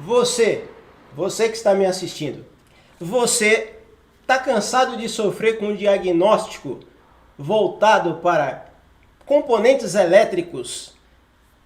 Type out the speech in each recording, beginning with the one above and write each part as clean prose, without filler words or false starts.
Você que está me assistindo, você está cansado de sofrer com um diagnóstico voltado para componentes elétricos,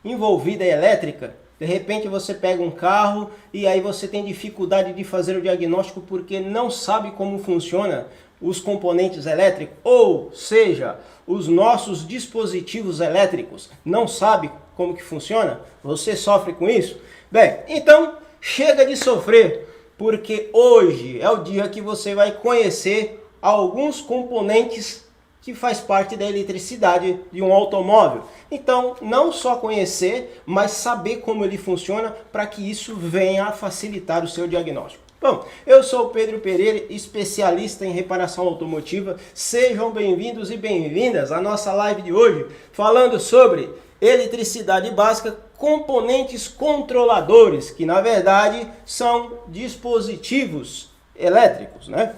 envolvida elétrica? De repente você pega um carro e aí você tem dificuldade de fazer o diagnóstico porque não sabe como funciona os componentes elétricos, ou seja, os nossos dispositivos elétricos, não sabe como que funciona? Você sofre com isso? Bem, então chega de sofrer, porque hoje é o dia que você vai conhecer alguns componentes que faz parte da eletricidade de um automóvel. Então, não só conhecer, mas saber como ele funciona para que isso venha a facilitar o seu diagnóstico. Bom, eu sou o Pedro Pereira, especialista em reparação automotiva. Sejam bem-vindos e bem-vindas à nossa live de hoje, falando sobre eletricidade básica, componentes controladores, que na verdade são dispositivos elétricos, né?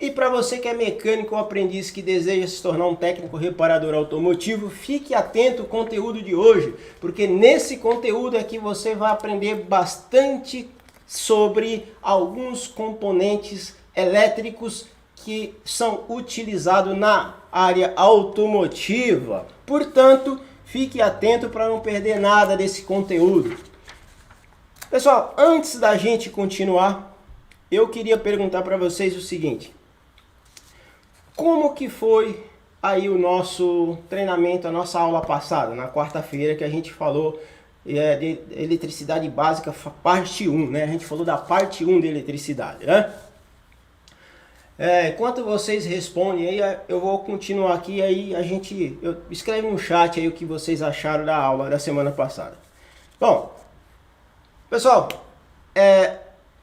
E para você que é mecânico ou aprendiz que deseja se tornar um técnico reparador automotivo, fique atento ao conteúdo de hoje, porque nesse conteúdo é que você vai aprender bastante sobre alguns componentes elétricos que são utilizados na área automotiva. Portanto, fique atento para não perder nada desse conteúdo. Pessoal, antes da gente continuar, eu queria perguntar para vocês o seguinte: como que foi aí o nosso treinamento, a nossa aula passada, na quarta-feira, que a gente falou de eletricidade básica, parte 1, né? A gente falou da parte 1 de eletricidade, né? Enquanto vocês respondem aí, eu vou continuar aqui, aí escreve no chat aí o que vocês acharam da aula da semana passada. Bom, pessoal,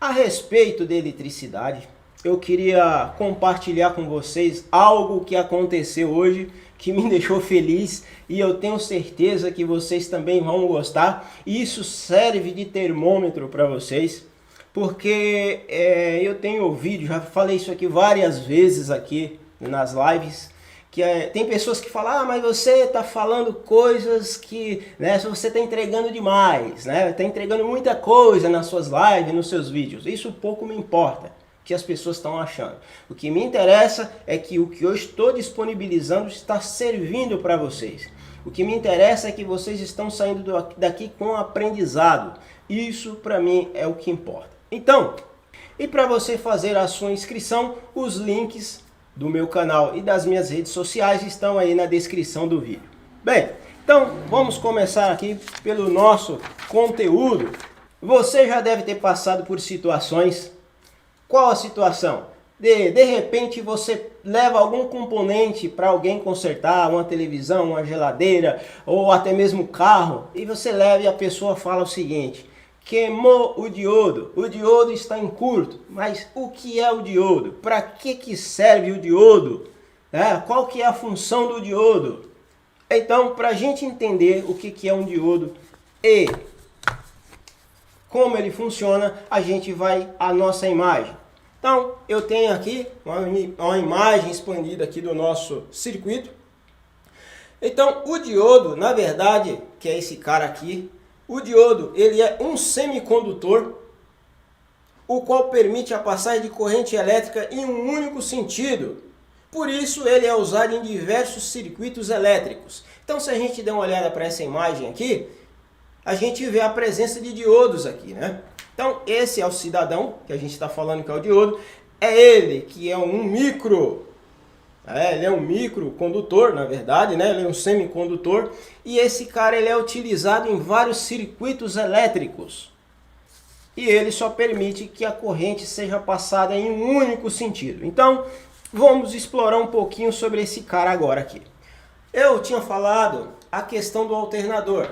a respeito de eletricidade, eu queria compartilhar com vocês algo que aconteceu hoje, que me deixou feliz, e eu tenho certeza que vocês também vão gostar. Isso serve de termômetro para vocês, porque eu tenho ouvido, já falei isso aqui várias vezes aqui nas lives, que tem pessoas que falam: mas você está falando coisas que, né, você está entregando demais, né? Está entregando muita coisa nas suas lives, nos seus vídeos. Isso pouco me importa que as pessoas estão achando. O que me interessa é que o que eu estou disponibilizando está servindo para vocês. O que me interessa é que vocês estão saindo daqui com aprendizado. Isso para mim é o que importa. Então, e para você fazer a sua inscrição, os links do meu canal e das minhas redes sociais estão aí na descrição do vídeo. Bem, então vamos começar aqui pelo nosso conteúdo. Você já deve ter passado por situações. Qual a situação? De repente você leva algum componente para alguém consertar, uma televisão, uma geladeira ou até mesmo um carro, e você leva e a pessoa fala o seguinte: queimou o diodo está em curto. Mas o que é o diodo? Para que serve o diodo? Qual que é a função do diodo? Então, para a gente entender o que é um diodo e como ele funciona, a gente vai à nossa imagem. Então, eu tenho aqui uma imagem expandida aqui do nosso circuito. Então, o diodo, na verdade, que é esse cara aqui, o diodo, ele é um semicondutor, o qual permite a passagem de corrente elétrica em um único sentido. Por isso, ele é usado em diversos circuitos elétricos. Então, se a gente der uma olhada para essa imagem aqui, a gente vê a presença de diodos aqui, né? Então, esse é o cidadão, que a gente está falando que é o diodo. É ele que é um micro, ele é um microcondutor, na verdade, né? Ele é um semicondutor. E esse cara, ele é utilizado em vários circuitos elétricos. E ele só permite que a corrente seja passada em um único sentido. Então, vamos explorar um pouquinho sobre esse cara agora aqui. Eu tinha falado a questão do alternador.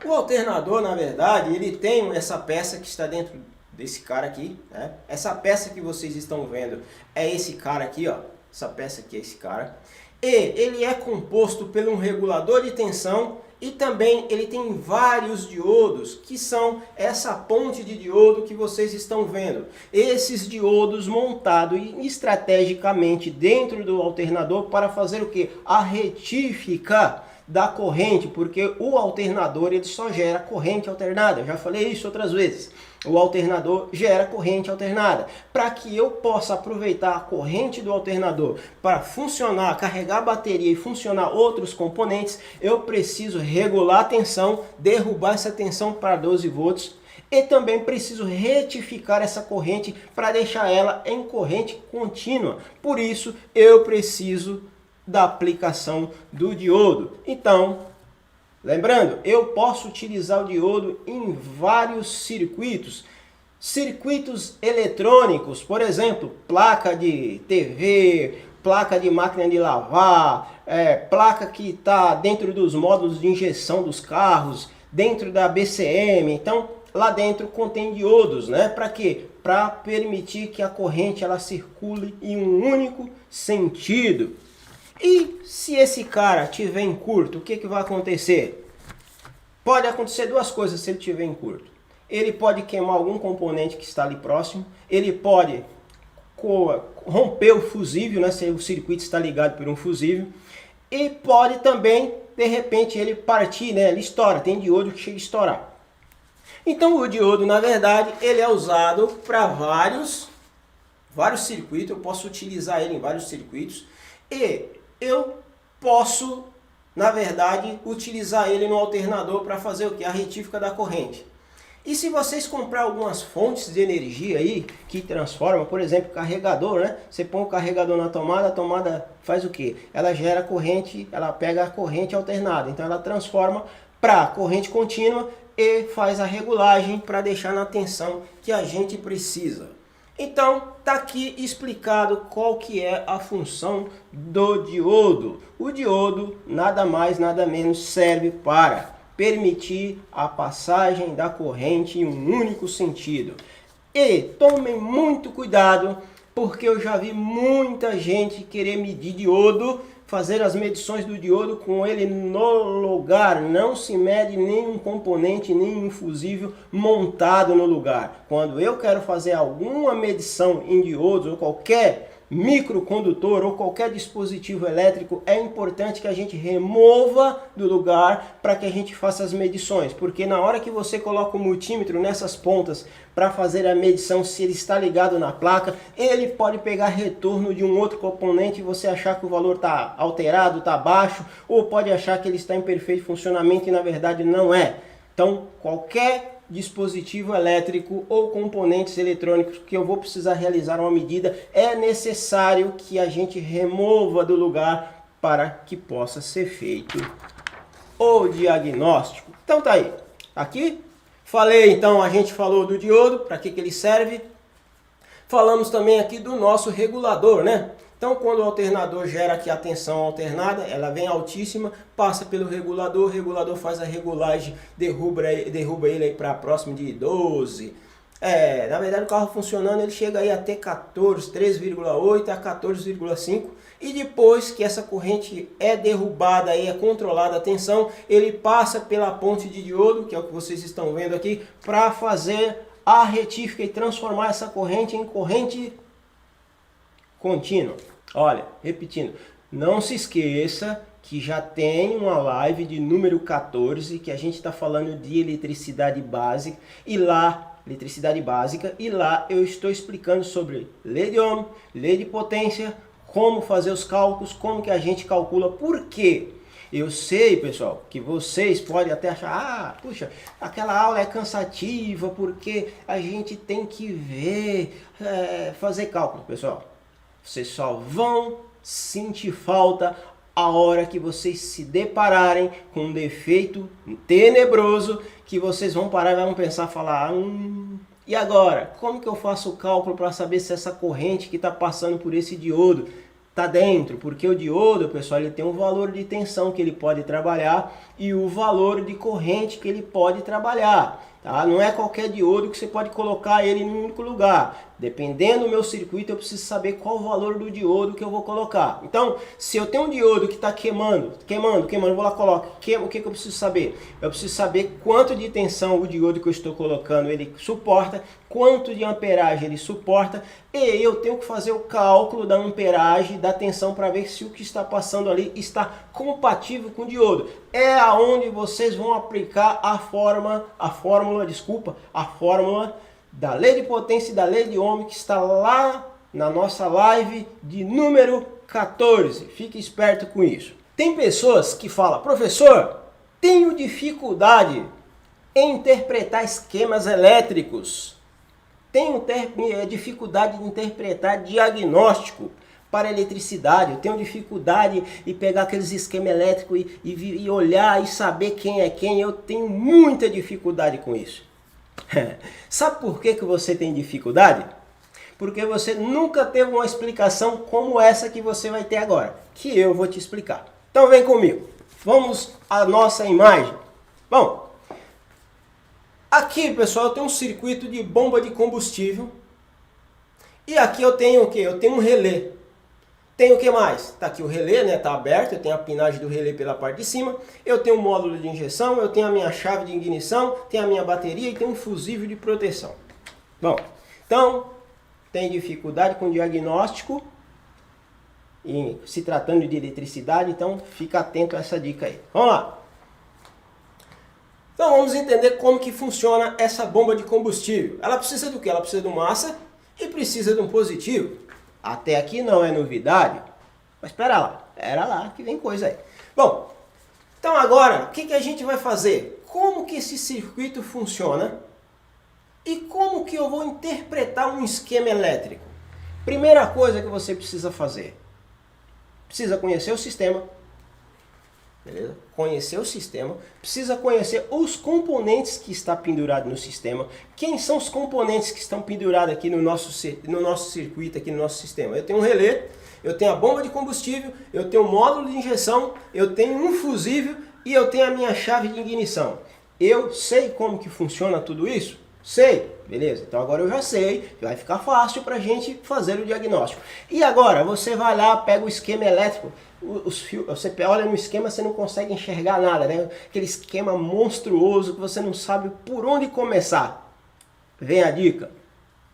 O alternador, na verdade, ele tem essa peça que está dentro desse cara aqui, né? Essa peça que vocês estão vendo é esse cara aqui, ó. Essa peça aqui é esse cara. E ele é composto por um regulador de tensão e também ele tem vários diodos, que são essa ponte de diodo que vocês estão vendo. Esses diodos montados estrategicamente dentro do alternador para fazer o quê? A retífica da corrente, porque o alternador ele só gera corrente alternada. Eu já falei isso outras vezes. o alternador gera corrente alternada. Para que eu possa aproveitar a corrente do alternador para funcionar, carregar a bateria e funcionar outros componentes, eu preciso regular a tensão, derrubar essa tensão para 12 volts e também preciso retificar essa corrente para deixar ela em corrente contínua. Por isso eu preciso da aplicação do diodo. Então, lembrando, eu posso utilizar o diodo em vários circuitos. Circuitos eletrônicos, por exemplo, placa de TV, placa de máquina de lavar, placa que está dentro dos módulos de injeção dos carros, dentro da BCM. Então, lá dentro contém diodos, né? Para quê? Para permitir que a corrente ela circule em um único sentido. E se esse cara tiver em curto, o que vai acontecer? Pode acontecer duas coisas se ele tiver em curto. Ele pode queimar algum componente que está ali próximo, ele pode romper o fusível, né, se o circuito está ligado por um fusível, e pode também, de repente, ele partir, né, ele estoura, tem diodo que chega a estourar. Então o diodo, na verdade, ele é usado para vários circuitos, eu posso utilizar ele em vários circuitos, e eu posso, na verdade, utilizar ele no alternador para fazer o que? A retífica da corrente. E se vocês comprar algumas fontes de energia aí que transformam, por exemplo, carregador, né? Você põe o carregador na tomada, a tomada faz o quê? Ela gera corrente, ela pega a corrente alternada, então ela transforma para corrente contínua e faz a regulagem para deixar na tensão que a gente precisa. Então, tá aqui explicado qual que é a função do diodo. O diodo nada mais, nada menos serve para permitir a passagem da corrente em um único sentido. E tomem muito cuidado, porque eu já vi muita gente querer medir diodo, fazer as medições do diodo com ele no lugar. Não se mede nenhum componente, nenhum fusível montado no lugar. Quando eu quero fazer alguma medição em diodos ou qualquer microcondutor ou qualquer dispositivo elétrico, é importante que a gente remova do lugar para que a gente faça as medições, porque na hora que você coloca o multímetro nessas pontas para fazer a medição se ele está ligado na placa, ele pode pegar retorno de um outro componente e você achar que o valor está alterado, está baixo, ou pode achar que ele está em perfeito funcionamento e na verdade não é. Então, qualquer dispositivo elétrico ou componentes eletrônicos que eu vou precisar realizar uma medida, é necessário que a gente remova do lugar para que possa ser feito o diagnóstico. Então tá aí. Aqui falei, então a gente falou do diodo, para que ele serve. Falamos também aqui do nosso regulador, né? Então, quando o alternador gera aqui a tensão alternada, ela vem altíssima, passa pelo regulador, o regulador faz a regulagem, derruba ele aí para próximo de 12. Na verdade, o carro funcionando, ele chega aí até 14, 3,8 a 14,5. E depois que essa corrente é derrubada e é controlada a tensão, ele passa pela ponte de diodo, que é o que vocês estão vendo aqui, para fazer a retífica e transformar essa corrente em corrente contínua. Olha, repetindo, não se esqueça que já tem uma live de número 14 que a gente está falando de eletricidade básica e lá eu estou explicando sobre lei de Ohm, lei de potência, como fazer os cálculos, como que a gente calcula, por quê? Eu sei, pessoal, que vocês podem até achar, puxa, aquela aula é cansativa porque a gente tem que ver, fazer cálculo, pessoal. Vocês só vão sentir falta a hora que vocês se depararem com um defeito tenebroso, que vocês vão parar e vão pensar, falar, e agora? Como que eu faço o cálculo para saber se essa corrente que está passando por esse diodo está dentro? Porque o diodo, pessoal, ele tem um valor de tensão que ele pode trabalhar e o valor de corrente que ele pode trabalhar. Tá? Não é qualquer diodo que você pode colocar ele em um único lugar. Dependendo do meu circuito, eu preciso saber qual o valor do diodo que eu vou colocar. Então, se eu tenho um diodo que está queimando, eu vou lá e coloco. O que eu preciso saber? Eu preciso saber quanto de tensão o diodo que eu estou colocando ele suporta, quanto de amperagem ele suporta, e eu tenho que fazer o cálculo da amperagem, da tensão, para ver se o que está passando ali está compatível com o diodo. É aonde vocês vão aplicar a fórmula da lei de potência e da lei de Ohm, que está lá na nossa live de número 14. Fique esperto com isso. Tem pessoas que falam, professor, tenho dificuldade em interpretar esquemas elétricos. Tenho dificuldade de interpretar diagnóstico para eletricidade. Eu tenho dificuldade em pegar aqueles esquemas elétricos e olhar e saber quem é quem. Eu tenho muita dificuldade com isso. Sabe por que você tem dificuldade? Porque você nunca teve uma explicação como essa que você vai ter agora, que eu vou te explicar. Então vem comigo. Vamos à nossa imagem. Bom, aqui, pessoal, eu tenho um circuito de bomba de combustível. E aqui eu tenho o quê? Eu tenho um relé. Tem o que mais? Está aqui o relé, né? Está aberto, eu tenho a pinagem do relé pela parte de cima, eu tenho um módulo de injeção, eu tenho a minha chave de ignição, tenho a minha bateria e tenho um fusível de proteção. Bom, então, tem dificuldade com diagnóstico, e se tratando de eletricidade, então fica atento a essa dica aí. Vamos lá! Então vamos entender como que funciona essa bomba de combustível. Ela precisa do quê? Ela precisa de uma massa e precisa de um positivo. Até aqui não é novidade, mas espera lá que vem coisa aí. Bom, então agora, o que a gente vai fazer? Como que esse circuito funciona e como que eu vou interpretar um esquema elétrico? Primeira coisa que você precisa fazer, precisa conhecer o sistema, beleza? Conhecer o sistema, precisa conhecer os componentes que está pendurado no sistema. Quem são os componentes que estão pendurados aqui no nosso circuito, aqui no nosso sistema? Eu tenho um relé, eu tenho a bomba de combustível, eu tenho um módulo de injeção, eu tenho um fusível e eu tenho a minha chave de ignição. Eu sei como que funciona tudo isso? Sei, beleza? Então agora eu já sei, vai ficar fácil para a gente fazer o diagnóstico. E agora você vai lá, pega o esquema elétrico, você olha no esquema, você não consegue enxergar nada, né? Aquele esquema monstruoso que você não sabe por onde começar. Vem a dica.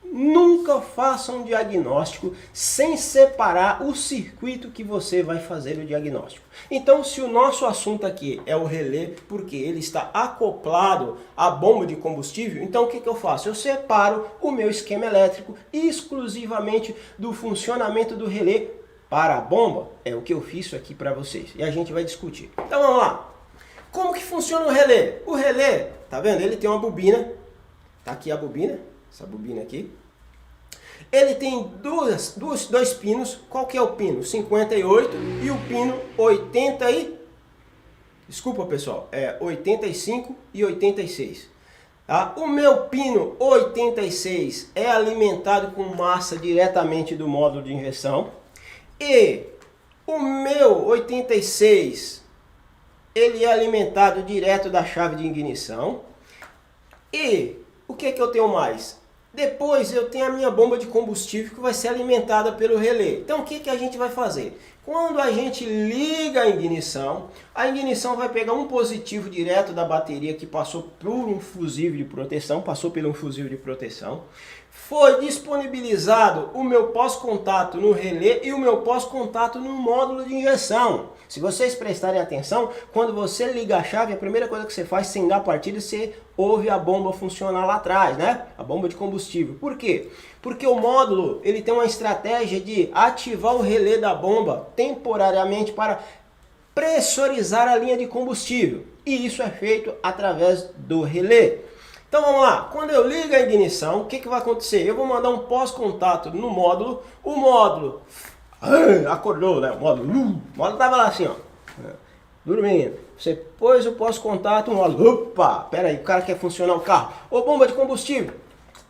Nunca faça um diagnóstico sem separar o circuito que você vai fazer o diagnóstico. Então, se o nosso assunto aqui é o relé, porque ele está acoplado à bomba de combustível, então o que eu faço? Eu separo o meu esquema elétrico exclusivamente do funcionamento do relé para a bomba. É o que eu fiz aqui para vocês e a gente vai discutir. Então vamos lá. Como que funciona o relé? O relé, tá vendo? Ele tem uma bobina. Tá aqui a bobina, essa bobina aqui. Ele tem dois pinos. Qual que é o pino? 58 e o pino 80 e... Desculpa, pessoal. É 85 e 86. Tá? O meu pino 86 é alimentado com massa diretamente do módulo de injeção. E o meu 86, ele é alimentado direto da chave de ignição. E o que eu tenho mais? Depois eu tenho a minha bomba de combustível que vai ser alimentada pelo relé. Então o que a gente vai fazer? Quando a gente liga a ignição vai pegar um positivo direto da bateria que passou por um fusível de proteção, foi disponibilizado o meu pós-contato no relé e o meu pós-contato no módulo de injeção. Se vocês prestarem atenção, quando você liga a chave, a primeira coisa que você faz sem dar partida, você ouve a bomba funcionar lá atrás, né? A bomba de combustível. Por quê? Porque o módulo ele tem uma estratégia de ativar o relé da bomba temporariamente para pressurizar a linha de combustível. E isso é feito através do relé. Então vamos lá, quando eu ligo a ignição, o que vai acontecer? Eu vou mandar um pós-contato no módulo, o módulo acordou, né? O módulo estava lá assim, ó, dormindo. Você pôs o pós-contato, o módulo, opa, pera aí, o cara quer funcionar o carro. Ô, bomba de combustível,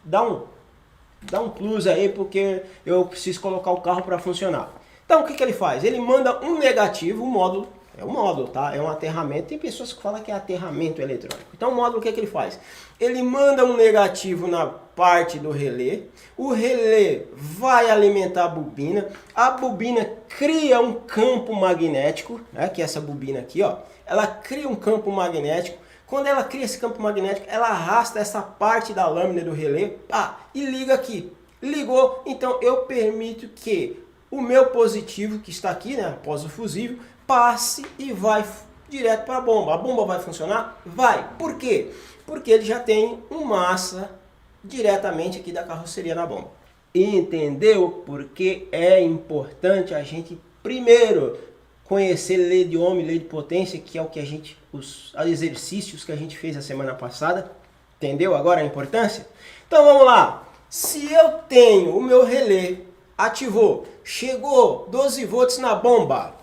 dá um plus aí, porque eu preciso colocar o carro para funcionar. Então o que ele faz? Ele manda um negativo, o módulo, é um módulo, tá? É um aterramento. Tem pessoas que falam que é aterramento eletrônico. Então o módulo, o que ele faz? Ele manda um negativo na parte do relé. O relé vai alimentar a bobina cria um campo magnético, né? Que é essa bobina aqui, ó. Ela cria um campo magnético. Quando ela cria esse campo magnético, ela arrasta essa parte da lâmina do relé, e liga aqui. Ligou, então eu permito que o meu positivo, que está aqui, né, após o fusível, passe e vai direto para a bomba. A bomba vai funcionar? Vai. Por quê? Porque ele já tem uma massa diretamente aqui da carroceria na bomba. Entendeu? Porque é importante a gente primeiro conhecer lei de Ohm, lei de potência, que é o que a gente, os exercícios que a gente fez a semana passada. Entendeu agora a importância? Então vamos lá. Se eu tenho o meu relé, ativou, chegou 12 volts na bomba.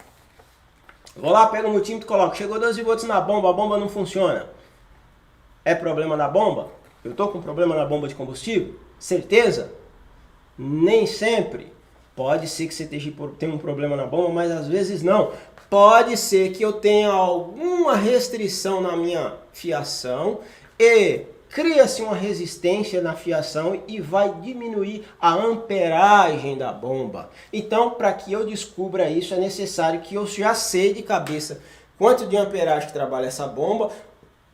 Vou lá, pego o multímetro e coloco. Chegou 12 volts na bomba, a bomba não funciona. É problema na bomba? Eu estou com problema na bomba de combustível? Certeza? Nem sempre. Pode ser que você tenha um problema na bomba, mas às vezes não. Pode ser que eu tenha alguma restrição na minha fiação e cria-se uma resistência na fiação e vai diminuir a amperagem da bomba. Então, para que eu descubra isso, é necessário que eu já sei de cabeça quanto de amperagem que trabalha essa bomba,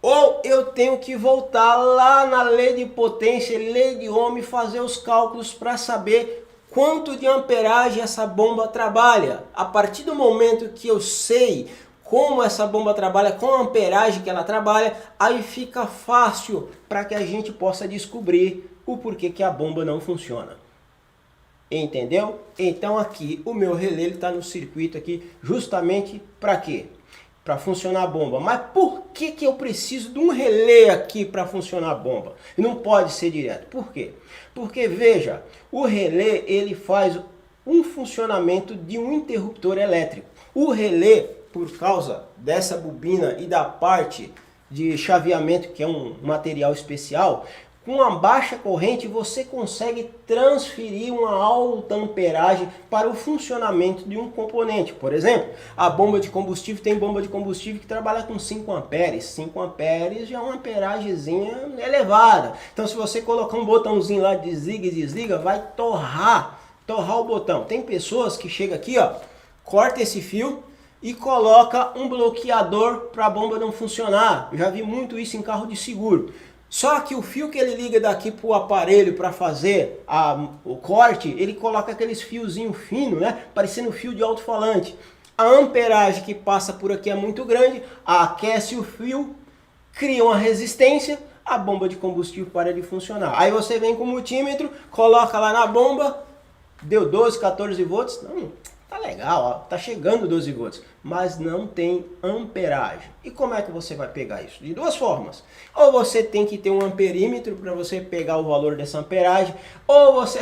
ou eu tenho que voltar lá na lei de potência, lei de Ohm, e fazer os cálculos para saber quanto de amperagem essa bomba trabalha. A partir do momento que eu sei como essa bomba trabalha, com a amperagem que ela trabalha, aí fica fácil para que a gente possa descobrir o porquê que a bomba não funciona. Entendeu? Então aqui o meu relé está no circuito aqui justamente para quê? Para funcionar a bomba. Mas por que eu preciso de um relé aqui para funcionar a bomba? Não pode ser direto. Por quê? Porque veja, o relé ele faz um funcionamento de um interruptor elétrico. O relé, por causa dessa bobina e da parte de chaveamento, que é um material especial, com a baixa corrente você consegue transferir uma alta amperagem para o funcionamento de um componente. Por exemplo, a bomba de combustível, tem bomba de combustível que trabalha com 5 amperes. 5 amperes já é uma amperagemzinha elevada. Então se você colocar um botãozinho lá, desliga e desliga, vai torrar o botão. Tem pessoas que chegam aqui, ó, corta esse fio e coloca um bloqueador para a bomba não funcionar. Eu já vi muito isso em carro de seguro. Só que o fio que ele liga daqui para o aparelho para fazer o corte, ele coloca aqueles fiozinhos finos, né? Parecendo fio de alto-falante. A amperagem que passa por aqui é muito grande, aquece o fio, cria uma resistência, a bomba de combustível para de funcionar. Aí você vem com o multímetro, coloca lá na bomba, deu 12, 14 volts, não, tá legal, ó, tá chegando 12 volts, mas não tem amperagem. E como é que você vai pegar isso? De duas formas. Ou você tem que ter um amperímetro para você pegar o valor dessa amperagem, ou você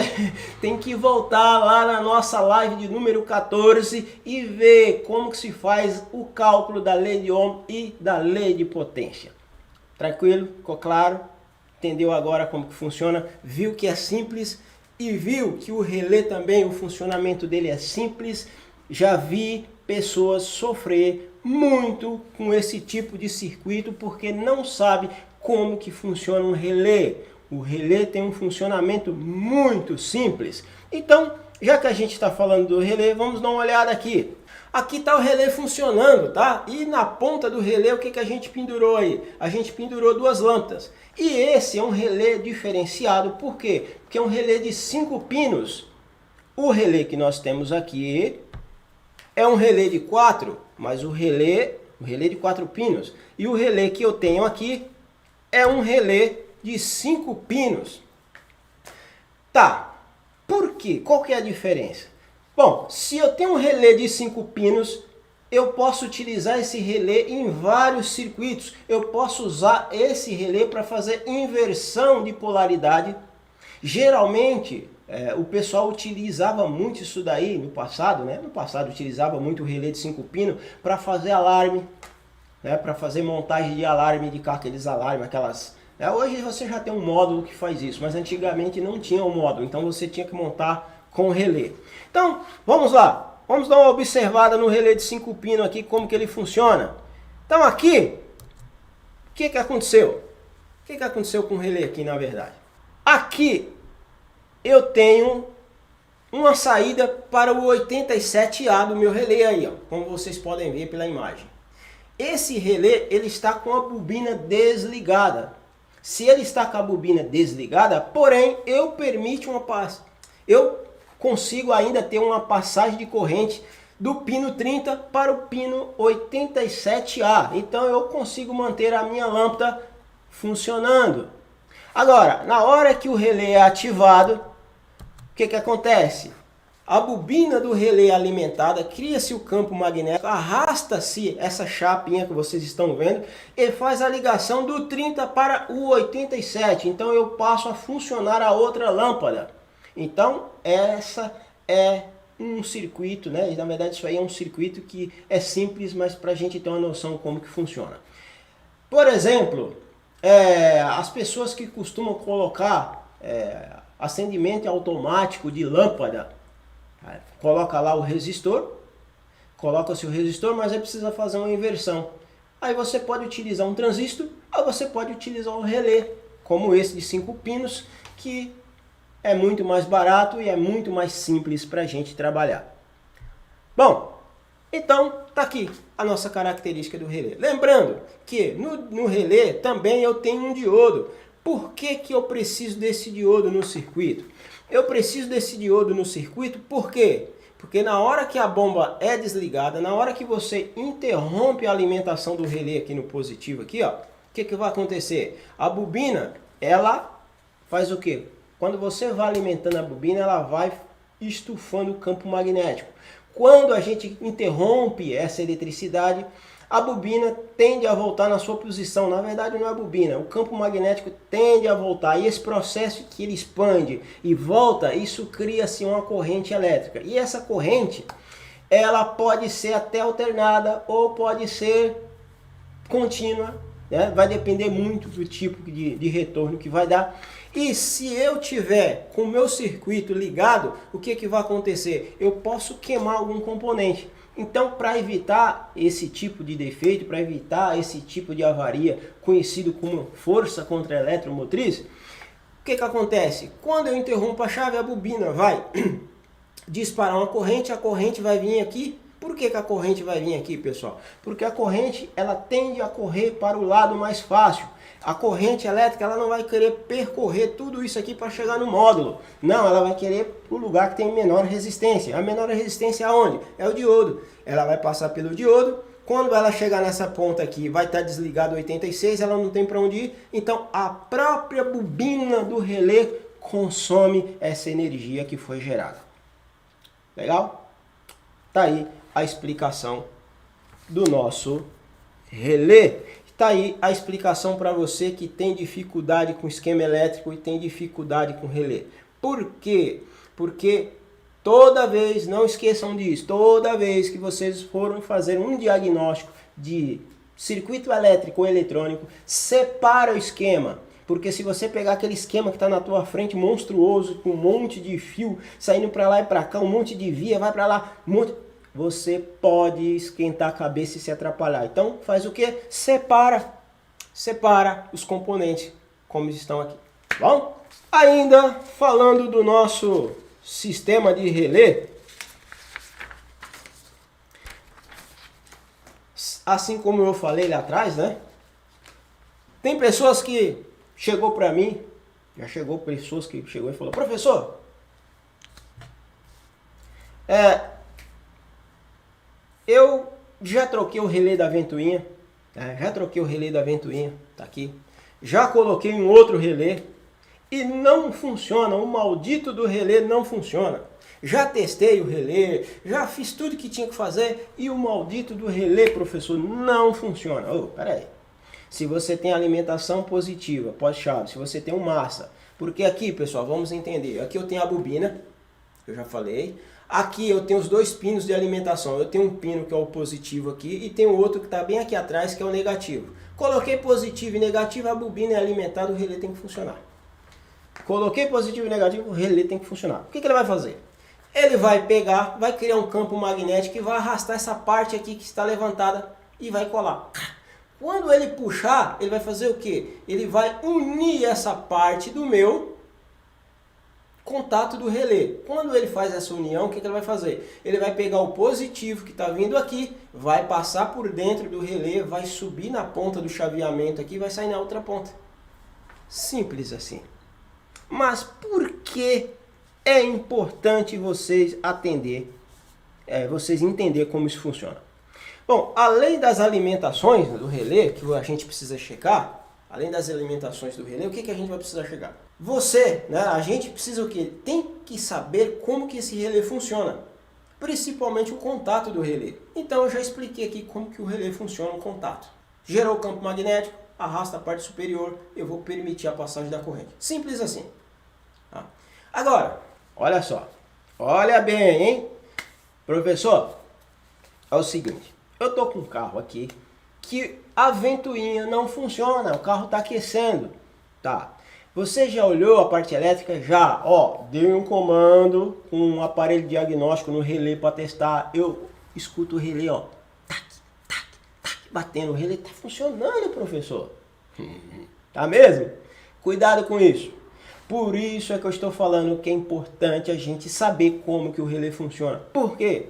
tem que voltar lá na nossa live de número 14 e ver como que se faz o cálculo da lei de Ohm e da lei de potência. Tranquilo? Ficou claro? Entendeu agora como que funciona? Viu que é simples? E viu que o relé também, o funcionamento dele é simples. Já vi pessoas sofrer muito com esse tipo de circuito porque não sabe como que funciona um relé. O relé tem um funcionamento muito simples. Então, já que a gente está falando do relé, vamos dar uma olhada aqui. Aqui está o relé funcionando, tá? E na ponta do relé, o que a gente pendurou aí? A gente pendurou duas lâmpadas. E esse é um relé diferenciado, por quê? Porque é um relé de 5 pinos. O relé que nós temos aqui é um relé de 4, mas o relé de 4 pinos. E o relé que eu tenho aqui é um relé de 5 pinos. Tá, por quê? Qual que é a diferença? Bom, se eu tenho um relé de 5 pinos, eu posso utilizar esse relé em vários circuitos. Eu posso usar esse relé para fazer inversão de polaridade. Geralmente, o pessoal utilizava muito isso daí no passado, né? No passado utilizava muito o relé de 5 pinos para fazer alarme, né? Para fazer montagem de alarme, de aqueles alarmes, aquelas... Hoje você já tem um módulo que faz isso, mas antigamente não tinha um módulo, então você tinha que montar com relé. Então, vamos lá. Vamos dar uma observada no relé de 5 pinos aqui, como que ele funciona. Então aqui, o que aconteceu? O que aconteceu com o relé aqui, na verdade? Aqui, eu tenho uma saída para o 87A do meu relé aí, ó, como vocês podem ver pela imagem. Esse relé, ele está com a bobina desligada. Se ele está com a bobina desligada, porém, eu consigo ainda ter uma passagem de corrente do pino 30 para o pino 87A. Então eu consigo manter a minha lâmpada funcionando. Agora, na hora que o relé é ativado, o que acontece? A bobina do relé alimentada, cria-se o campo magnético, arrasta-se essa chapinha que vocês estão vendo e faz a ligação do 30 para o 87. Então eu passo a funcionar a outra lâmpada. Então essa é um circuito, né? Na verdade isso aí é um circuito que é simples, mas para a gente ter uma noção como que funciona. Por exemplo, as pessoas que costumam colocar acendimento automático de lâmpada, coloca lá o resistor, coloca-se o resistor, mas aí precisa fazer uma inversão. Aí você pode utilizar um transistor, ou você pode utilizar um relé, como esse de 5 pinos, que é muito mais barato e é muito mais simples para a gente trabalhar. Bom, então tá aqui a nossa característica do relé. Lembrando que no relé também eu tenho um diodo. Por que eu preciso desse diodo no circuito? Eu preciso desse diodo no circuito por quê? Porque na hora que a bomba é desligada, na hora que você interrompe a alimentação do relé aqui no positivo, aqui, ó, o que vai acontecer? A bobina, ela faz o quê? Quando você vai alimentando a bobina, ela vai estufando o campo magnético. Quando a gente interrompe essa eletricidade, a bobina tende a voltar na sua posição. Na verdade não é a bobina, o campo magnético tende a voltar. E esse processo que ele expande e volta, isso cria-se uma corrente elétrica. E essa corrente, ela pode ser até alternada ou pode ser contínua, né? Vai depender muito do tipo de retorno que vai dar. E se eu tiver com o meu circuito ligado, o que vai acontecer? Eu posso queimar algum componente. Então, para evitar esse tipo de defeito, para evitar esse tipo de avaria, conhecido como força contra eletromotriz, o que acontece? Quando eu interrompo a chave, a bobina vai disparar uma corrente, a corrente vai vir aqui. Por que a corrente vai vir aqui, pessoal? Porque a corrente, ela tende a correr para o lado mais fácil. A corrente elétrica, ela não vai querer percorrer tudo isso aqui para chegar no módulo. Não, ela vai querer o lugar que tem menor resistência. A menor resistência aonde? É o diodo. Ela vai passar pelo diodo. Quando ela chegar nessa ponta aqui, vai estar desligado 86, ela não tem para onde ir. Então, a própria bobina do relé consome essa energia que foi gerada. Legal? Tá aí a explicação do nosso relé. Está aí a explicação para você que tem dificuldade com esquema elétrico e tem dificuldade com relé. Por quê? Porque toda vez, não esqueçam disso, toda vez que vocês forem fazer um diagnóstico de circuito elétrico ou eletrônico, separa o esquema. Porque se você pegar aquele esquema que está na tua frente, monstruoso, com um monte de fio saindo para lá e para cá, um monte de via, vai para lá, você pode esquentar a cabeça e se atrapalhar. Então faz o que? Separa os componentes como estão aqui. Bom? Ainda falando do nosso sistema de relé, assim como eu falei lá atrás, né? Tem pessoas que chegou para mim, já chegou pessoas que chegou e falou: professor, eu já troquei o relé da ventoinha, tá aqui. Já coloquei um outro relé e não funciona, o maldito do relé não funciona. Já testei o relé, já fiz tudo que tinha que fazer e o maldito do relé, professor, não funciona. Peraí. Se você tem alimentação positiva, pós-chave, se você tem um massa, porque aqui, pessoal, vamos entender, aqui eu tenho a bobina, eu já falei. Aqui eu tenho os dois pinos de alimentação. Eu tenho um pino que é o positivo aqui e tem o outro que está bem aqui atrás que é o negativo. Coloquei positivo e negativo, a bobina é alimentada, o relé tem que funcionar. Coloquei positivo e negativo, o relé tem que funcionar. O que ele vai fazer? Ele vai pegar, vai criar um campo magnético e vai arrastar essa parte aqui que está levantada e vai colar. Quando ele puxar, ele vai fazer o quê? Ele vai unir essa parte do meu contato do relé. Quando ele faz essa união, o que ele vai fazer? Ele vai pegar o positivo que está vindo aqui, vai passar por dentro do relé, vai subir na ponta do chaveamento aqui e vai sair na outra ponta. Simples assim. Mas por que é importante vocês vocês entenderem como isso funciona? Bom, além das alimentações do relé, que a gente precisa checar, além das alimentações do relé, o que a gente vai precisar chegar? Você, né, a gente precisa o quê? Tem que saber como que esse relé funciona, principalmente o contato do relé. Então eu já expliquei aqui como que o relé funciona o contato. Gerou o campo magnético, arrasta a parte superior, eu vou permitir a passagem da corrente. Simples assim. Tá? Agora, olha só, olha bem, hein? Professor, é o seguinte, eu tô com um carro aqui que a ventoinha não funciona, o carro está aquecendo, tá? Você já olhou a parte elétrica? Já, ó, dei um comando com um aparelho diagnóstico no relé para testar, eu escuto o relé, ó, tac, tac, tac, batendo, o relé tá funcionando, professor. Tá mesmo? Cuidado com isso. Por isso é que eu estou falando que é importante a gente saber como que o relé funciona. Por quê?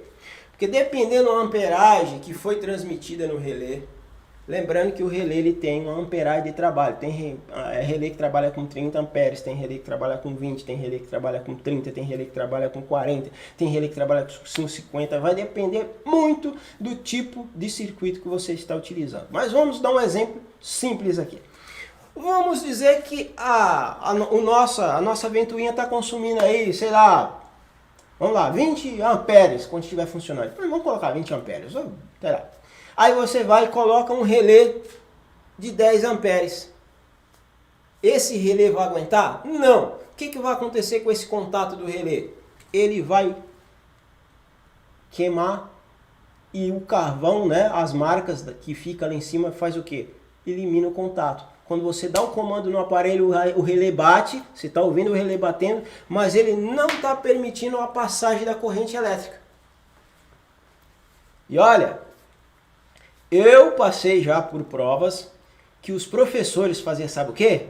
Porque dependendo da amperagem que foi transmitida no relé, lembrando que o relé ele tem uma amperagem de trabalho. Tem relé que trabalha com 30 amperes, tem relé que trabalha com 20, tem relé que trabalha com 30, tem relé que trabalha com 40, tem relé que trabalha com 50. Vai depender muito do tipo de circuito que você está utilizando. Mas vamos dar um exemplo simples aqui. Vamos dizer que a nossa ventoinha está consumindo aí, sei lá, vamos lá, 20 amperes quando estiver funcionando. Então, vamos colocar 20 amperes, sei lá. Aí você vai e coloca um relé de 10 amperes. Esse relé vai aguentar? Não. O que vai acontecer com esse contato do relé? Ele vai queimar e o carvão, né, as marcas que fica lá em cima, faz o quê? Elimina o contato. Quando você dá o comando no aparelho, o relé bate, você está ouvindo o relé batendo, mas ele não está permitindo a passagem da corrente elétrica. E olha, eu passei já por provas que os professores faziam, sabe o quê?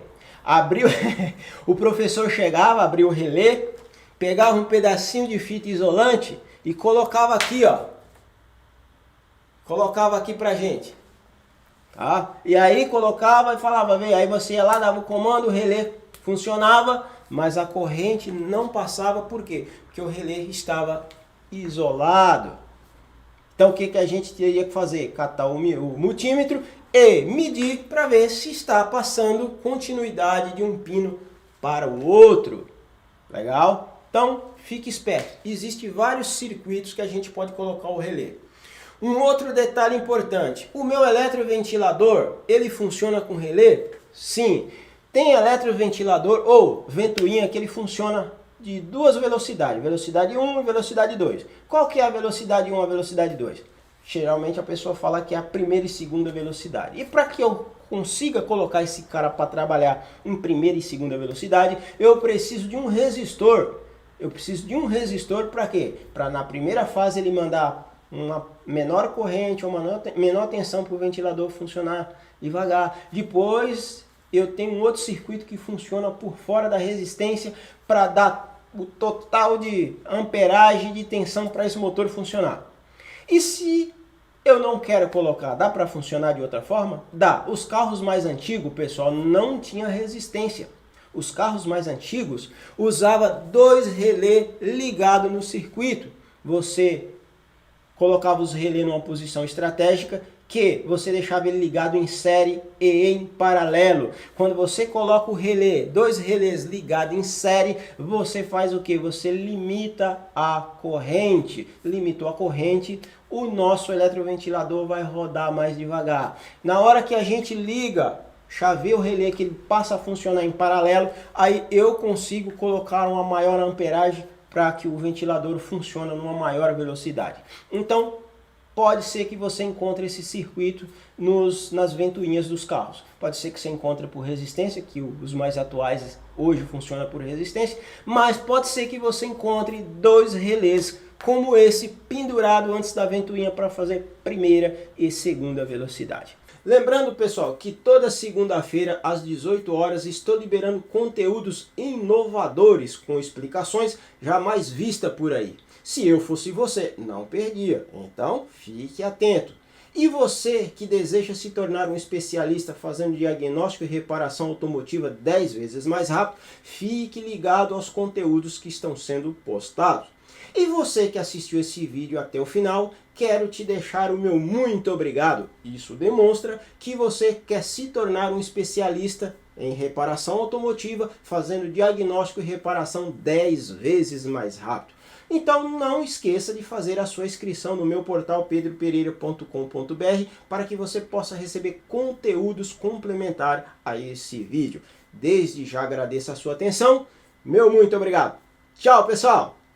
O professor chegava, abria o relé, pegava um pedacinho de fita isolante e colocava aqui, ó. Colocava aqui pra gente. Tá? E aí colocava e falava, vem, aí você ia lá, dava o comando, o relé funcionava, mas a corrente não passava, por quê? Porque o relé estava isolado. Então o que a gente teria que fazer? Catar o multímetro e medir para ver se está passando continuidade de um pino para o outro. Legal? Então fique esperto, existem vários circuitos que a gente pode colocar o relé. Um outro detalhe importante, o meu eletroventilador, ele funciona com relé? Sim. Tem eletroventilador ou ventoinha que ele funciona de duas velocidades, velocidade 1 e velocidade 2. Qual que é a velocidade 1 e a velocidade 2? Geralmente a pessoa fala que é a primeira e segunda velocidade. E para que eu consiga colocar esse cara para trabalhar em primeira e segunda velocidade, eu preciso de um resistor. Eu preciso de um resistor para quê? Para na primeira fase ele mandar uma menor corrente ou uma menor tensão para o ventilador funcionar devagar. Depois eu tenho um outro circuito que funciona por fora da resistência para dar o total de amperagem de tensão para esse motor funcionar. E se eu não quero colocar, dá para funcionar de outra forma? Dá. Os carros mais antigos, pessoal, não tinha resistência. Os carros mais antigos usavam dois relés ligados no circuito. Você colocava os relés numa posição estratégica que você deixava ele ligado em série e em paralelo. Quando você coloca o relé, dois relés ligados em série, você faz o que? Você limita a corrente. Limitou a corrente, o nosso eletroventilador vai rodar mais devagar. Na hora que a gente liga, chaveia o relé que ele passa a funcionar em paralelo, aí eu consigo colocar uma maior amperagem para que o ventilador funcione numa maior velocidade. Então, pode ser que você encontre esse circuito nas ventoinhas dos carros. Pode ser que você encontre por resistência, que os mais atuais hoje funcionam por resistência, mas pode ser que você encontre dois relés como esse pendurado antes da ventoinha para fazer primeira e segunda velocidade. Lembrando, pessoal, que toda segunda-feira às 18 horas estou liberando conteúdos inovadores com explicações jamais vistas por aí. Se eu fosse você, não perdia. Então, fique atento. E você que deseja se tornar um especialista fazendo diagnóstico e reparação automotiva 10 vezes mais rápido, fique ligado aos conteúdos que estão sendo postados. E você que assistiu esse vídeo até o final, quero te deixar o meu muito obrigado. Isso demonstra que você quer se tornar um especialista em reparação automotiva, fazendo diagnóstico e reparação 10 vezes mais rápido. Então não esqueça de fazer a sua inscrição no meu portal pedropereira.com.br para que você possa receber conteúdos complementares a esse vídeo. Desde já agradeço a sua atenção. Meu muito obrigado. Tchau, pessoal!